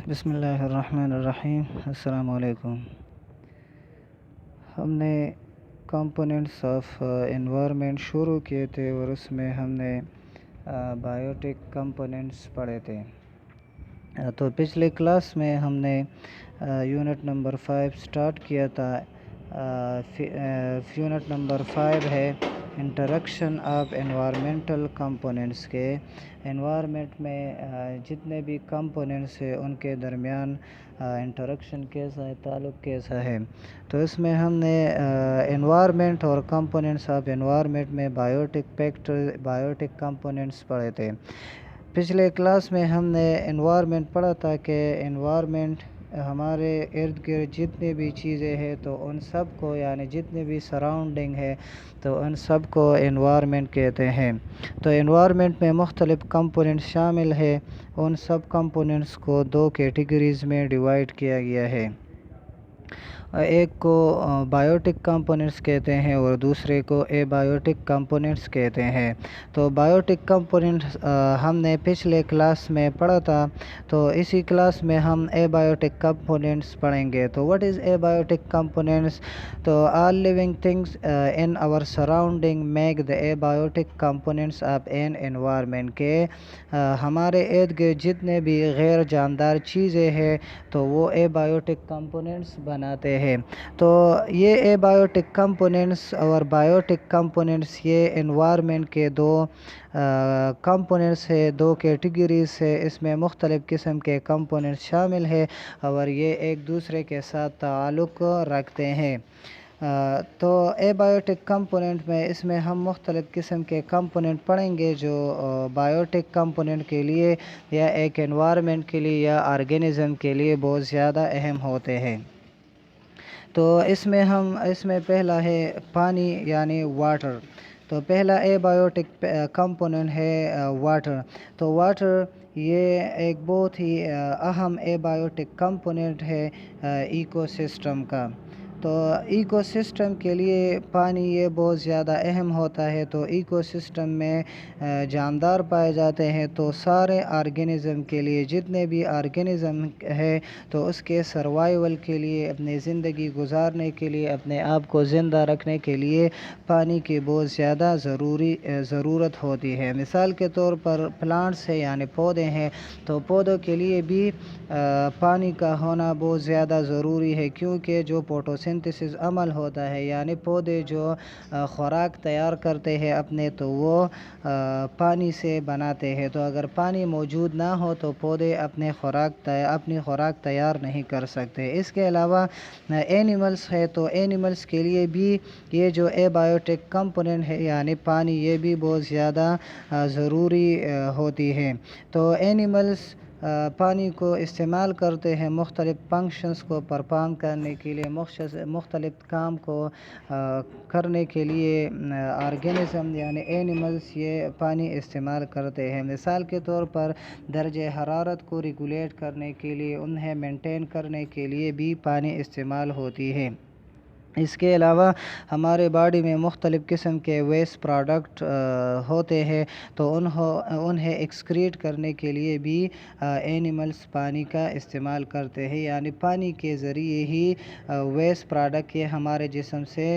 بسم اللہ الرحمن الرحیم۔ السلام علیکم۔ ہم نے کمپوننٹس آف انوائرمنٹ شروع کیے تھے اور اس میں ہم نے بایوٹک کمپوننٹس پڑھے تھے۔ تو پچھلے کلاس میں ہم نے یونٹ نمبر 5 سٹارٹ کیا تھا۔ یونٹ نمبر 5 ہے انٹریکشن آف انوائرمنٹل کمپوننٹس کے۔ انوائرمنٹ میں جتنے بھی کمپوننٹس ہیں ان کے درمیان انٹریکشن کیسا ہے، تعلق کیسا ہے۔ تو اس میں ہم نے انوائرمنٹ اور کمپوننٹس آف انوائرمنٹ میں بایوٹک کمپوننٹس پڑھے تھے۔ پچھلے کلاس میں ہم نے انوائرمنٹ پڑھا تھا کہ انوائرمنٹ ہمارے ارد گرد جتنی بھی چیزیں ہیں تو ان سب کو، یعنی جتنے بھی سراؤنڈنگ ہے تو ان سب کو انوائرمنٹ کہتے ہیں۔ تو انوائرمنٹ میں مختلف کمپوننٹس شامل ہیں۔ ان سب کمپوننٹس کو 2 کیٹیگریز میں ڈیوائڈ کیا گیا ہے۔ ایک کو بایوٹک کمپوننٹس کہتے ہیں اور دوسرے کو اے بایوٹک کمپوننٹس کہتے ہیں۔ تو بایوٹک کمپوننٹس ہم نے پچھلے کلاس میں پڑھا تھا، تو اسی کلاس میں ہم اے بایوٹک کمپوننٹس پڑھیں گے۔ تو what is abiotic components؟ تو all living things in our surrounding make the abiotic components of an environment کہ ہمارے ارد گرد جتنے بھی غیر جاندار چیزیں ہیں تو وہ اے بایوٹک کمپوننٹس بناتے ہیں۔ تو یہ اے بایوٹک کمپوننٹس اور بایوٹک کمپوننٹس یہ انوائرمنٹ کے 2 کمپوننٹس ہے، 2 کیٹیگریز ہے۔ اس میں مختلف قسم کے کمپوننٹس شامل ہیں اور یہ ایک دوسرے کے ساتھ تعلق رکھتے ہیں۔ تو اے بایوٹک کمپوننٹ میں اس میں ہم مختلف قسم کے کمپوننٹ پڑھیں گے جو بایوٹک کمپوننٹ کے لیے یا ایک انوائرمنٹ کے لیے یا آرگینزم کے لیے بہت زیادہ اہم ہوتے ہیں۔ تو اس میں پہلا ہے پانی یعنی واٹر۔ تو پہلا اے بایوٹک کمپوننٹ ہے واٹر۔ تو واٹر یہ ایک بہت ہی اہم اے بایوٹک کمپوننٹ ہے ایکو سسٹم کا۔ تو ایکو سسٹم کے لیے پانی یہ بہت زیادہ اہم ہوتا ہے۔ تو ایکو سسٹم میں جاندار پائے جاتے ہیں، تو سارے آرگینزم کے لیے، جتنے بھی آرگینزم ہے تو اس کے سروائیول کے لیے، اپنی زندگی گزارنے کے لیے، اپنے آپ کو زندہ رکھنے کے لیے پانی کی بہت زیادہ ضرورت ہوتی ہے۔ مثال کے طور پر پلانٹس ہے یعنی پودے ہیں، تو پودوں کے لیے بھی پانی کا ہونا بہت زیادہ ضروری ہے، کیونکہ جو فوٹوسنتھسس عمل ہوتا ہے یعنی پودے جو خوراک تیار کرتے ہیں اپنے، تو وہ پانی سے بناتے ہیں۔ تو اگر پانی موجود نہ ہو تو پودے اپنی خوراک تیار نہیں کر سکتے۔ اس کے علاوہ اینیملز ہے، تو اینیملز کے لیے بھی یہ جو اے بایوٹک کمپوننٹ ہے یعنی پانی، یہ بھی بہت زیادہ ضروری ہوتی ہے۔ تو اینیملز پانی کو استعمال کرتے ہیں مختلف فنکشنز کو پرفارم کرنے کے لیے، مختلف کام کو کرنے کے لیے۔ آرگینزم یعنی اینیملز یہ پانی استعمال کرتے ہیں۔ مثال کے طور پر درجہ حرارت کو ریگولیٹ کرنے کے لیے، انہیں مینٹین کرنے کے لیے بھی پانی استعمال ہوتی ہے۔ اس کے علاوہ ہمارے باڈی میں مختلف قسم کے ویسٹ پروڈکٹ ہوتے ہیں، تو انہیں ایکسکریٹ کرنے کے لیے بھی اینیملز پانی کا استعمال کرتے ہیں، یعنی پانی کے ذریعے ہی ویسٹ پروڈکٹ یہ ہمارے جسم سے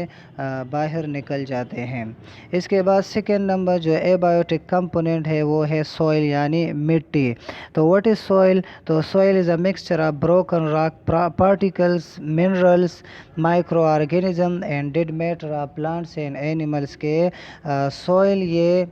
باہر نکل جاتے ہیں۔ اس کے بعد سیکنڈ نمبر جو اے بایوٹک کمپوننٹ ہے وہ ہے سوئل یعنی مٹی۔ تو واٹ از سوئل؟ تو soil is a mixture of broken rock particles, minerals, microorganism and dead matter of plants and animals کے سوئل یہ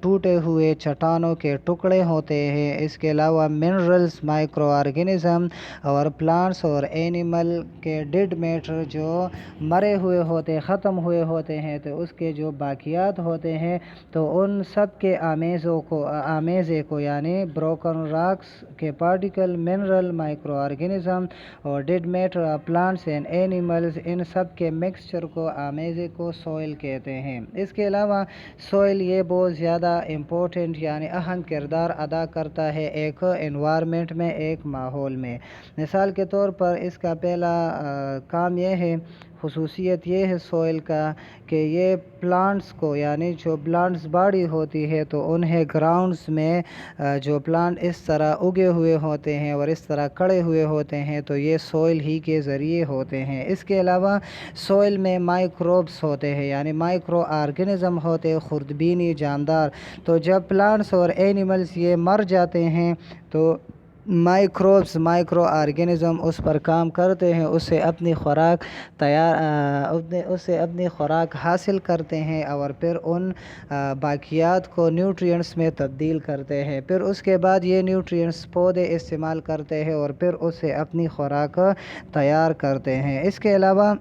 ٹوٹے ہوئے چٹانوں کے ٹکڑے ہوتے ہیں۔ اس کے علاوہ منرلز، مائکرو آرگینزم اور پلانٹس اور اینیمل کے ڈیڈ میٹر جو مرے ہوئے ہوتے، ختم ہوئے ہوتے ہیں، تو اس کے جو باقیات ہوتے ہیں تو ان سب کے آمیزے کو یعنی بروکن راکس کے پارٹیکل، منرل، مائکرو آرگینزم اور dead matter of plants and animals, ان سب مواد کے مکسچر کو آمیزے کو سوئل کہتے ہیں۔ اس کے علاوہ سوئل یہ بہت زیادہ امپورٹنٹ یعنی اہم کردار ادا کرتا ہے ایک انوائرمنٹ میں، ایک ماحول میں۔ مثال کے طور پر اس کا پہلا کام یہ ہے، خصوصیت یہ ہے سوئل کا کہ یہ پلانٹس کو یعنی جو پلانٹس باڈی ہوتی ہے تو انہیں گراؤنڈز میں جو پلانٹ اس طرح اگے ہوئے ہوتے ہیں اور اس طرح کھڑے ہوئے ہوتے ہیں تو یہ سوئل ہی کے ذریعے ہوتے ہیں۔ اس کے علاوہ سوئل میں مائکروبس ہوتے ہیں یعنی مائکرو آرگنزم ہوتے ہیں، خوردبینی جاندار۔ تو جب پلانٹس اور اینیملز یہ مر جاتے ہیں تو مائکروبس، مائکرو آرگنزم اس پر کام کرتے ہیں، اسے اپنی خوراک حاصل کرتے ہیں اور پھر ان باقیات کو نیوٹرینٹس میں تبدیل کرتے ہیں۔ پھر اس کے بعد یہ نیوٹرینٹس پودے استعمال کرتے ہیں اور پھر اسے اپنی خوراک تیار کرتے ہیں۔ اس کے علاوہ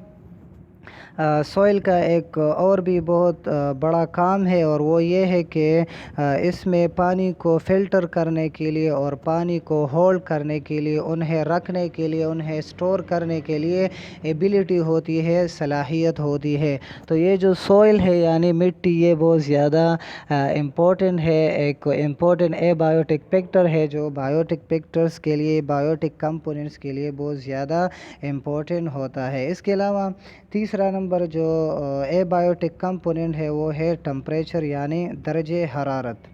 سوئل کا ایک اور بھی بہت بڑا کام ہے اور وہ یہ ہے کہ اس میں پانی کو فلٹر کرنے کے لیے اور پانی کو ہولڈ کرنے کے لیے، انہیں رکھنے کے لیے، انہیں اسٹور کرنے کے لیے ایبیلٹی ہوتی ہے، صلاحیت ہوتی ہے۔ تو یہ جو سوئل ہے یعنی مٹی، یہ بہت زیادہ امپورٹنٹ ہے، ایک امپورٹنٹ بایوٹک فیکٹر ہے جو بایوٹک فیکٹرز کے لیے، بایوٹک کمپوننٹس کے لیے بہت زیادہ امپورٹنٹ ہوتا ہے۔ اس کے علاوہ تیسرا نمبر جو بایوٹک کمپوننٹ ہے وہ ہے ٹمپریچر یعنی درجہ حرارت۔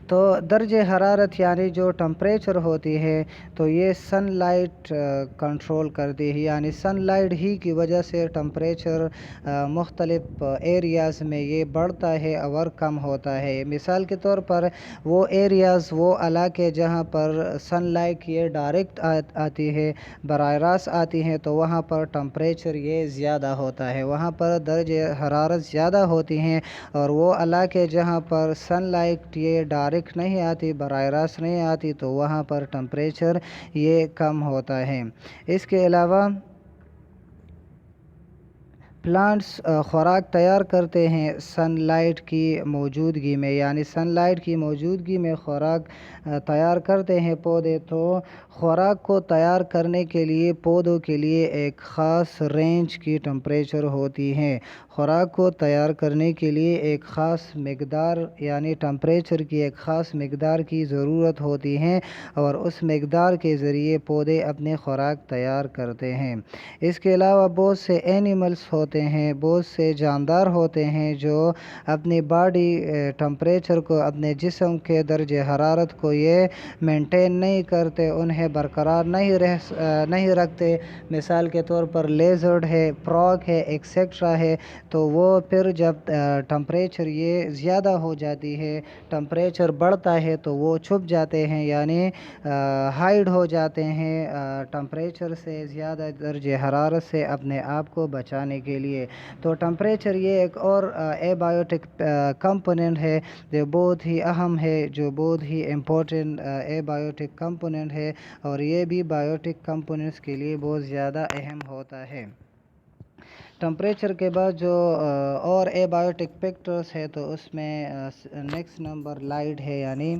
تو درجہ حرارت یعنی جو ٹمپریچر ہوتی ہے تو یہ سن لائٹ کنٹرول کرتی ہے، یعنی سن لائٹ ہی کی وجہ سے ٹمپریچر مختلف ایریاز میں یہ بڑھتا ہے اور کم ہوتا ہے۔ مثال کے طور پر وہ ایریاز، وہ علاقے جہاں پر سن لائٹ یہ ڈائریکٹ آتی ہے، براہ راست آتی ہے، تو وہاں پر ٹمپریچر یہ زیادہ ہوتا ہے، وہاں پر درجہ حرارت زیادہ ہوتی ہیں۔ اور وہ علاقے جہاں پر سن لائٹ یہ ڈائریکٹ نہیں آتی، براہ راست نہیں آتی، تو وہاں پر ٹمپریچر یہ کم ہوتا ہے۔ اس کے علاوہ پلانٹس خوراک تیار کرتے ہیں سن لائٹ کی موجودگی میں، یعنی سن لائٹ کی موجودگی میں خوراک تیار کرتے ہیں پودے۔ تو خوراک کو تیار کرنے کے لیے پودوں کے لیے ایک خاص رینج کی ٹمپریچر ہوتی ہے۔ خوراک کو تیار کرنے کے لیے ایک خاص مقدار یعنی ٹمپریچر کی ایک خاص مقدار کی ضرورت ہوتی ہے اور اس مقدار کے ذریعے پودے اپنے خوراک تیار کرتے ہیں۔ اس کے علاوہ بہت سے اینیملز ہوتے ہیں، بہت سے جاندار ہوتے ہیں جو اپنی باڈی ٹمپریچر کو، اپنے جسم کے درجہ حرارت کو یہ مینٹین نہیں کرتے، انہیں برقرار نہیں رکھتے۔ مثال کے طور پر لیزرڈ ہے، فراگ ہے، ایکسیکٹرا ہے۔ تو وہ پھر جب ٹمپریچر یہ زیادہ ہو جاتی ہے، ٹمپریچر بڑھتا ہے تو وہ چھپ جاتے ہیں یعنی ہائیڈ ہو جاتے ہیں ٹمپریچر سے، زیادہ درجہ حرارت سے اپنے آپ کو بچانے کے لیے۔ تو ٹمپریچر یہ ایک اور بایوٹک کمپوننٹ ہے جو بہت ہی اہم ہے، جو بہت ہی امپورٹنٹ بایوٹک کمپوننٹ ہے اور یہ بھی بایوٹک کمپوننٹس کے لیے بہت زیادہ اہم ہوتا ہے۔ ٹمپریچر کے بعد جو اور بایوٹک فیکٹرز ہے تو اس میں نیکسٹ نمبر لائٹ ہے یعنی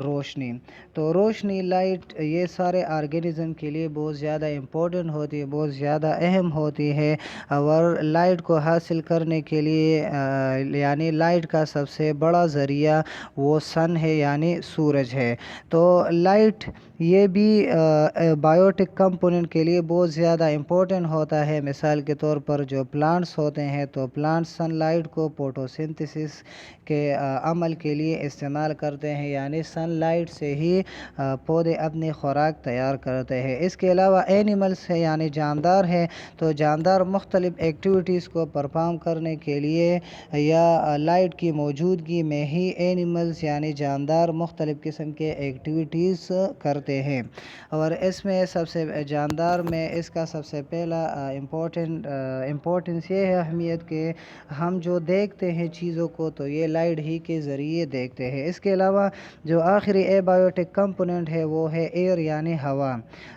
روشنی۔ تو روشنی، لائٹ، یہ سارے آرگنزم کے لیے بہت زیادہ امپورٹنٹ ہوتی ہے، بہت زیادہ اہم ہوتی ہے۔ اور لائٹ کو حاصل کرنے کے لیے یعنی لائٹ کا سب سے بڑا ذریعہ وہ سن ہے یعنی سورج ہے۔ تو لائٹ یہ بھی بایوٹک کمپوننٹ کے لیے بہت زیادہ امپورٹنٹ ہوتا ہے۔ مثال کے طور پر جو پلانٹس ہوتے ہیں تو پلانٹس سن لائٹ کو فوٹوسنتھسس کے عمل کے لیے استعمال کرتے ہیں، یعنی سن لائٹ سے ہی پودے اپنی خوراک تیار کرتے ہیں۔ اس کے علاوہ اینیملس ہے یعنی جاندار ہے، تو جاندار مختلف ایکٹیویٹیز کو پرفارم کرنے کے لیے یا لائٹ کی موجودگی میں ہی اینیملز یعنی جاندار مختلف قسم کے ایکٹیویٹیز کرتے ہیں۔ اور اس میں سب سے جاندار میں اس کا سب سے پہلا امپورٹنس یہ ہے، اہمیت، کہ ہم جو دیکھتے ہیں چیزوں کو تو یہ لائٹ ہی کے ذریعے دیکھتے ہیں۔ اس کے علاوہ جو آخری بایوٹک کمپوننٹ ہے وہ ہے ایئر یعنی ہوا۔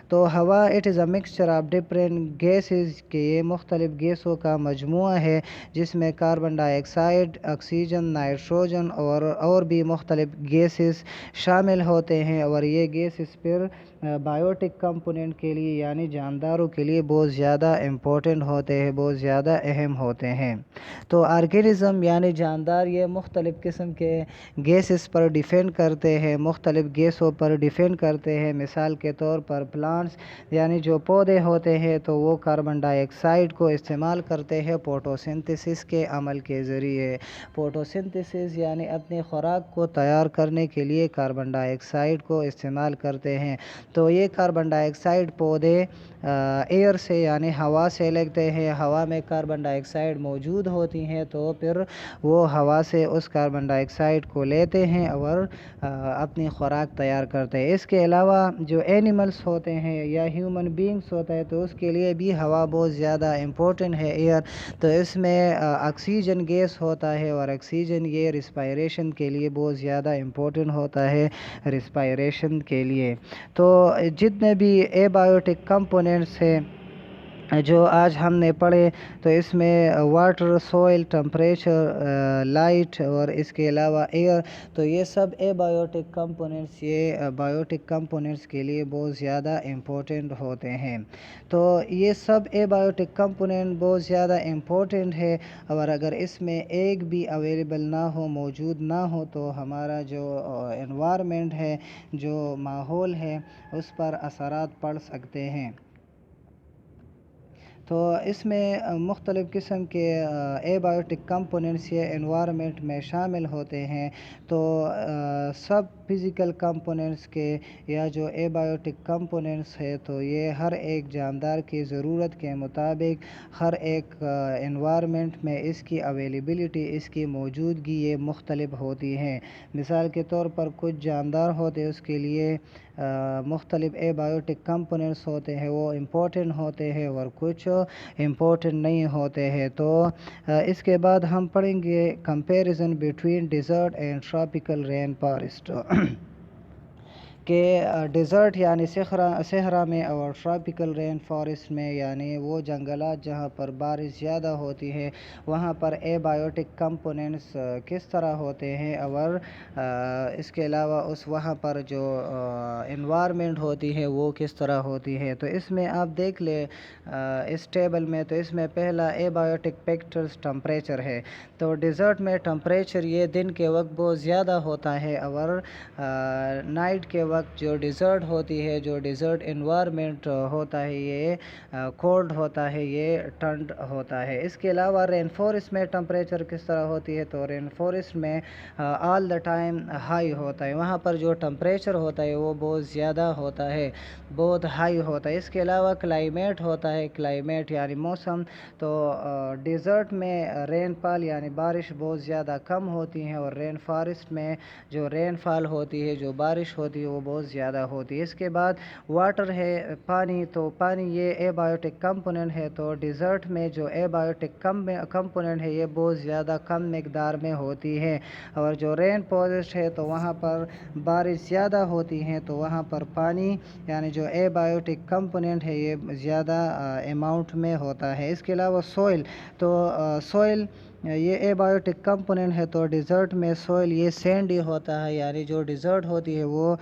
تو ہوا it is a mixture of different gases, کہ یہ مختلف گیسوں کا مجموعہ ہے جس میں کاربن ڈائی آکسائڈ، آکسیجن، نائٹروجن اور بھی مختلف گیسز شامل ہوتے ہیں، اور یہ گیسز پھر بایوٹک کمپوننٹ کے لیے یعنی جانداروں کے لیے بہت زیادہ امپورٹنٹ ہوتے ہیں، بہت زیادہ اہم ہوتے ہیں۔ تو آرگینزم یعنی جاندار یہ مختلف قسم کے گیسز پر ڈیپینڈ کرتے ہیں، مختلف گیسوں پر ڈیپینڈ کرتے ہیں۔ مثال کے طور پر پلانٹس یعنی جو پودے ہوتے ہیں تو وہ کاربن ڈائی آکسائڈ کو استعمال کرتے ہیں فوٹوسنتھسس کے عمل کے ذریعے۔ فوٹوسنتھسس یعنی اپنی خوراک کو تیار کرنے کے لیے کاربن ڈائی آکسائڈ کو استعمال کرتے ہیں۔ تو یہ کاربن ڈائی آکسائڈ پودے ایئر سے یعنی ہوا سے لیتے ہیں، ہوا میں کاربن ڈائی آکسائڈ موجود ہوتی ہیں تو پھر وہ ہوا سے اس کاربن ڈائی آکسائڈ کو لیتے ہیں اور اپنی خوراک تیار کرتے ہیں۔ اس کے علاوہ جو اینیملس ہوتے ہیں یا ہیومن بینگس ہوتا ہے تو اس کے لیے بھی ہوا بہت زیادہ امپورٹنٹ ہے، ایئر۔ تو اس میں آکسیجن گیس ہوتا ہے اور آکسیجن یہ ریسپائریشن کے لیے بہت زیادہ امپورٹنٹ ہوتا ہے، ریسپائریشن کے لیے۔ تو جتنے بھی اے بایوٹک کمپوننٹس ہیں جو آج ہم نے پڑھے تو اس میں واٹر، سوئل، ٹمپریچر، لائٹ اور اس کے علاوہ ایئر، تو یہ سب اے بایوٹک کمپوننٹس یہ بایوٹک کمپوننٹس کے لیے بہت زیادہ امپورٹنٹ ہوتے ہیں۔ تو یہ سب اے بایوٹک کمپوننٹ بہت زیادہ امپورٹنٹ ہے اور اگر اس میں ایک بھی اویلیبل نہ ہو، موجود نہ ہو تو ہمارا جو انوائرمنٹ ہے، جو ماحول ہے، اس پر اثرات پڑ سکتے ہیں۔ تو اس میں مختلف قسم کے اے بایوٹک کمپوننٹس یہ انوائرمنٹ میں شامل ہوتے ہیں۔ تو سب فزیکل کمپوننٹس کے یا جو اے بایوٹک کمپوننٹس ہے تو یہ ہر ایک جاندار کی ضرورت کے مطابق ہر ایک انوائرمنٹ میں اس کی اویلیبلٹی، اس کی موجودگی یہ مختلف ہوتی ہیں۔ مثال کے طور پر کچھ جاندار ہوتے ہیں اس کے لیے مختلف اے بایوٹک کمپوننٹس ہوتے ہیں، وہ امپورٹنٹ ہوتے ہیں اور کچھ امپورٹنٹ نہیں ہوتے ہیں۔ تو اس کے بعد ہم پڑھیں گے comparison between desert and tropical rainforest کہ ڈیزرٹ یعنی صحرا میں اور ٹراپیکل رین فارسٹ میں یعنی وہ جنگلات جہاں پر بارش زیادہ ہوتی ہے وہاں پر اے بایوٹک کمپوننٹس کس طرح ہوتے ہیں اور اس کے علاوہ وہاں پر جو انوائرمنٹ ہوتی ہے وہ کس طرح ہوتی ہے۔ تو اس میں آپ دیکھ لیں اس ٹیبل میں، تو اس میں پہلا اے بایوٹک فیکٹرز ٹمپریچر ہے۔ تو ڈیزرٹ میں ٹمپریچر یہ دن کے وقت بہت زیادہ ہوتا ہے اور نائٹ کے وقت جو ڈیزرٹ ہوتی ہے، جو ڈیزرٹ انوائرمنٹ ہوتا ہے یہ کولڈ ہوتا ہے، یہ ٹھنڈ ہوتا ہے۔ اس کے علاوہ رین فارسٹ میں ٹمپریچر کس طرح ہوتی ہے، تو رین فارسٹ میں آل دا ٹائم ہائی ہوتا ہے، وہاں پر جو ٹمپریچر ہوتا ہے وہ بہت زیادہ ہوتا ہے، بہت ہائی ہوتا ہے۔ اس کے علاوہ کلائمیٹ ہوتا ہے، کلائمیٹ یعنی موسم، تو ڈیزرٹ میں رین فال یعنی بارش بہت زیادہ کم ہوتی ہیں اور رین فارسٹ میں جو رین فال ہوتی ہے، جو بارش ہوتی ہے وہ بہت زیادہ ہوتی ہے۔ اس کے بعد واٹر ہے، پانی، تو پانی یہ اے بایوٹک کمپوننٹ ہے۔ تو ڈیزرٹ میں جو اے بایوٹک کمپوننٹ ہے یہ بہت زیادہ کم مقدار میں ہوتی ہے اور جو رین فارسٹ ہے تو وہاں پر بارش زیادہ ہوتی ہیں تو وہاں پر پانی یعنی جو اے بایوٹک کمپوننٹ ہے یہ زیادہ اماؤنٹ میں ہوتا ہے۔ اس کے علاوہ سوئل، تو سوئل یہ اے بایوٹک کمپوننٹ ہے۔ تو ڈیزرٹ میں سوئل یہ سینڈی ہوتا ہے، یعنی جو ڈیزرٹ ہوتی ہے وہ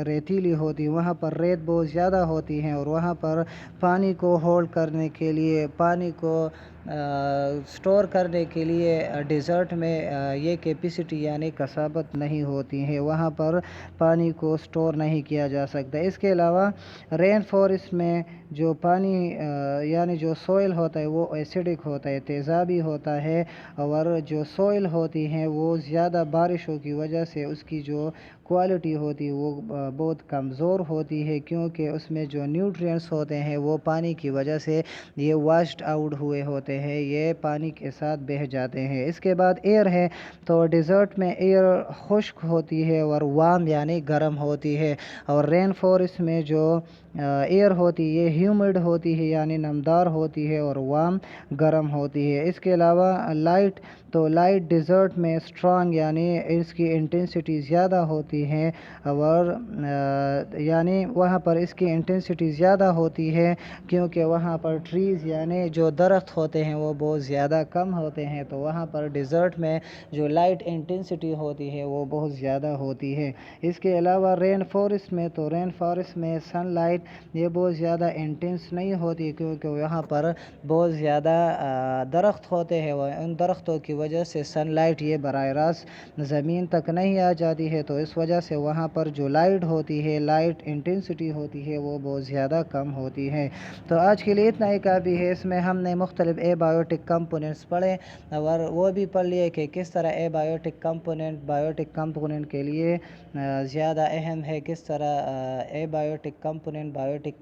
ریتیلی ہوتی ہے، وہاں پر ریت بہت زیادہ ہوتی ہیں اور وہاں پر پانی کو ہولڈ کرنے کے لیے، پانی کو سٹور کرنے کے لیے ڈیزرٹ میں یہ کیپیسٹی یعنی کثافت نہیں ہوتی ہے، وہاں پر پانی کو سٹور نہیں کیا جا سکتا۔ اس کے علاوہ رین فارسٹ میں جو پانی یعنی جو سوئل ہوتا ہے وہ ایسیڈک ہوتا ہے، تیزابی ہوتا ہے اور جو سوئل ہوتی ہیں وہ زیادہ بارشوں کی وجہ سے اس کی جو کوالٹی ہوتی ہے وہ بہت کمزور ہوتی ہے کیونکہ اس میں جو نیوٹرینٹس ہوتے ہیں وہ پانی کی وجہ سے یہ واشڈ آؤٹ ہوئے ہوتے ہیں، یہ پانی کے ساتھ بہہ جاتے ہیں۔ اس کے بعد ایئر ہے، تو ڈیزرٹ میں ایئر خشک ہوتی ہے اور وارم یعنی گرم ہوتی ہے اور رین فارسٹ میں جو ایئر ہوتی ہے یہ ہیومڈ ہوتی ہے یعنی نمدار ہوتی ہے، اور وارم گرم ہوتی ہے۔ اس کے علاوہ لائٹ ڈیزرٹ میں اسٹرانگ یعنی اس کی انٹینسٹی زیادہ ہوتی ہے، اور یعنی وہاں پر اس کی انٹینسٹی زیادہ ہوتی ہے کیونکہ وہاں پر ٹریز یعنی جو درخت ہوتے ہیں وہ بہت زیادہ کم ہوتے ہیں، تو وہاں پر ڈیزرٹ میں جو لائٹ انٹینسٹی ہوتی ہے وہ بہت زیادہ ہوتی ہے۔ اس کے علاوہ رین فارسٹ میں سن لائٹ یہ بہت زیادہ انٹینس نہیں ہوتی کیونکہ یہاں پر بہت زیادہ درخت ہوتے ہیں، ان درختوں کی وجہ سے سن لائٹ یہ براہ راست زمین تک نہیں آ جاتی ہے، تو اس وجہ سے وہاں پر جو لائٹ انٹینسٹی ہوتی ہے وہ بہت زیادہ کم ہوتی ہے۔ تو آج کے لیے اتنا ہی کافی ہے۔ اس میں ہم نے مختلف اے بایوٹک کمپوننٹس پڑھے، اور وہ بھی پڑھ لیے کہ کس طرح بایوٹک کمپوننٹ کے لیے زیادہ اہم ہے، کس طرح بایوٹک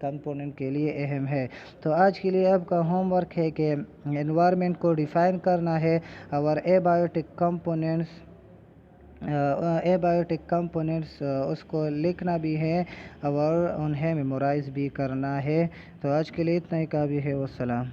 کمپوننٹ کے لیے اہم ہے۔ تو آج کے لیے آپ کا ہوم ورک ہے کہ انوائرمنٹ کو ڈیفائن کرنا ہے، اور بایوٹک کمپوننٹس اس کو لکھنا بھی ہے اور انہیں میمورائز بھی کرنا ہے۔ تو آج کے لیے اتنا ہی کافی ہے۔ والسلام۔